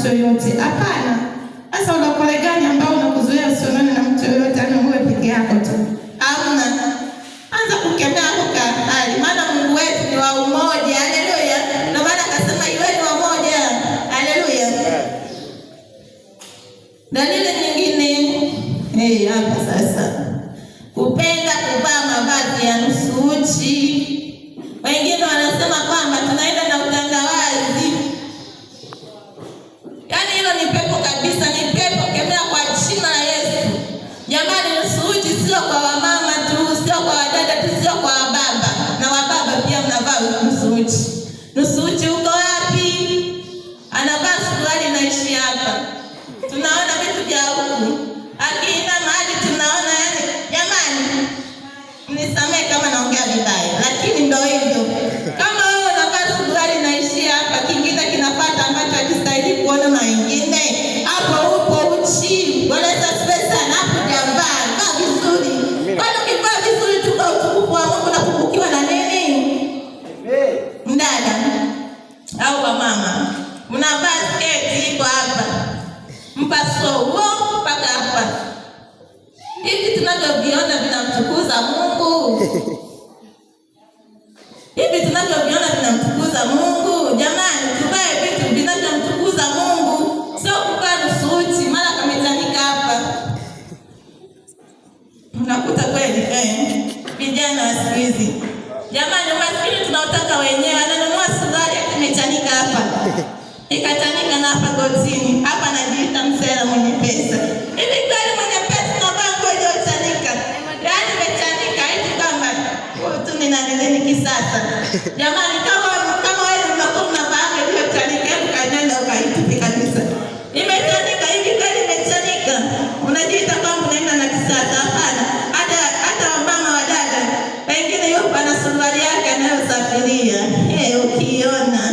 mtu yoyote. Hapana. Sasa ulokole gani ambao unakuzuia usionane na mtu yoyote, ana wewe peke yako tu? Hauna. Anza kukemea huko hali. Maana Mungu wetu ni wa umoja. Haleluya. Na maana akasema iweni wamoja. Haleluya. Dalili nyingine hapa sasa. Kupenda kuvaa mavazi ya nusu uchi. Wengine wanasema kwamba tunaenda na utandawazi. Yaani hilo ni pepo kabisa, ni pepo, kemea kwa jina la Yesu. Jamani, nusu uchi sio kwa wamama tu, sio kwa wadada tu, sio kwa wababa. Na wababa pia mnavaa nusu uchi. Nusu uchi uko wapi? Anavaa suruali naishi hapa. Tunaona vitu vya huku. Akina mahali tunaona, yani jamani, mnisamehe kama naongea vibaya, lakini ndio hivyo. Kama wewe unavaa suruali naishi hapa, kingine kinafuata ambacho hakistahili kuona na wengine, hapo upo uchi. Bwana asifiwe sana. Hapo javaa, vaa vizuri. Kwani ukivaa vizuri tu kwa utukufu wa Mungu na kubukiwa na nini? Mdada au mama, unavaa sketi iko hapa. Mpaso mpaka hapa. Hivi tunavyoviona vinamtukuza Mungu? Hivi tunavyoviona vinamtukuza Mungu? Jamani, tuvae vitu vinavyomtukuza Mungu. Sio kuvaa nusu uchi, mara kametanika hapa. Unakuta kweli vijana wa siku hizi. Jamani, umaskini tunaotaka wenyewe, ananunua suruali akimetanika hapa. Ikatanika na hapa gotini. Hapa anajiita msela mwenye pesa. Hivi kweli mwenye pesa unavaa nguo iliyochanika? Yaani imechanika hivi kama tu ninanileni kisasa. Jamani, kama wewe unakuwa unavaa nguo iliyochanika, hebu kaenda ukaitupe kabisa. Imechanika hivi kweli, imechanika. Unajiita kwamba unaenda na kisasa. Hapana. Hata wamama wadada wengine yupo ana suruali yake anayosafiria. Ukiona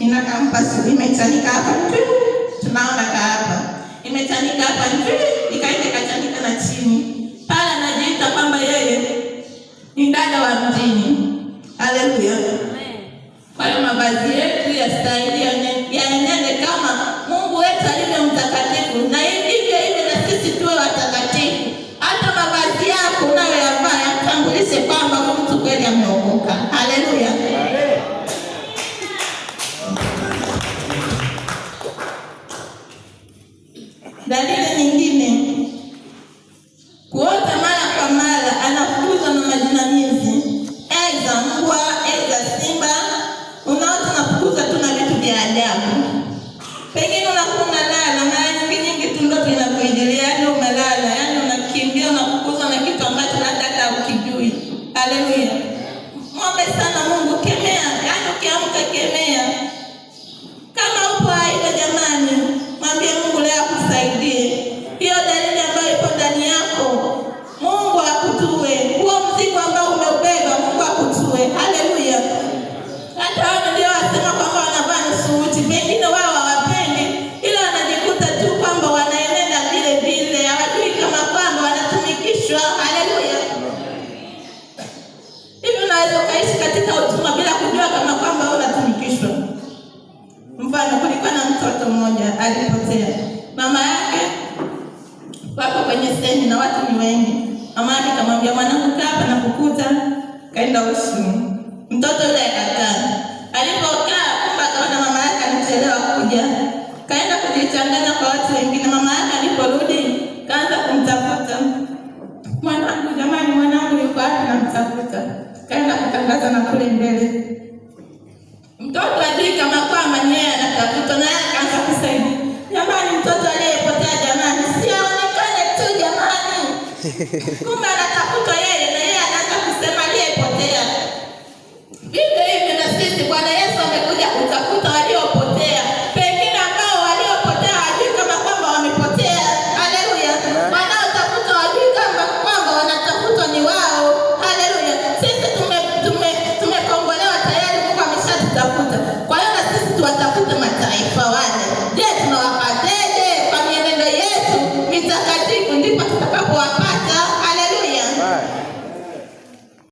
inakampa imechanika hapa. Tunaona hapa. Imechanika hapa ikaenda kachanika na chini. Pala anajiita kwamba yeye ni dada wa mjini. Haleluya. Amen. Kwa hiyo mavazi yetu ya stahili yaenende kama Mungu wetu alivyo mtakatifu, na hivyo na sisi tuwe watakatifu. Hata mavazi yako unayoyavaa yatambulishe kwamba mtu kweli ameokoka. Haleluya. Dalili nyingine, kuota mara kwa mara, anafukuzwa na majinamizi. Eza mbwa, eza simba, unaota nafukuza tu na vitu vya ajabu. Pengine unakuwa unalala, mara nyingi tu ndoto inakuingilia, yaani umelala, yaani unakimbia unafukuzwa na kitu ambacho hata ukijui. Haleluya. Muombe sana Mungu, kemea, yaani ukiamka kemea. Kama upo aidha jamani, mwambie Mungu leo akusaidie. Hiyo dalili ambayo ipo ndani yako, Mungu akutue. Huo mzigo ambao umeubeba, Mungu akutue. Haleluya. Hata wao ndio wasema kwamba wanavaa nusu uchi. Pengine wao hawapendi, ila wanajikuta tu kwamba wanaenenda vile vile. Hawajui kama kwamba wanatumikishwa. Haleluya. Hivi unaweza ukaishi katika utumwa bila kujua kama kwamba unatumikishwa. Mfano, kulikuwa na mtoto mmoja alipotea. Mama yake wako kwenye sehemu na watu ni wengi. Mama yake akamwambia, mwanangu kaa hapa na kukuta, kaenda ushuni. Mtoto yule akakaa. Alipokaa kumbe akaona mama yake anachelewa kuja. Kaenda kujichanganya kwa watu wengine. Mama yake aliporudi kaanza kumtafuta. Mwanangu, jamani, mwanangu yuko wapi? Namtafuta. Kaenda kutangaza na kule mbele. Mtoto ajui kama kwamba yeye anatafuta, na yeye akaanza kusema, jamani, mtoto aliyepotea jamani, si aonekane tu jamani. Kumbe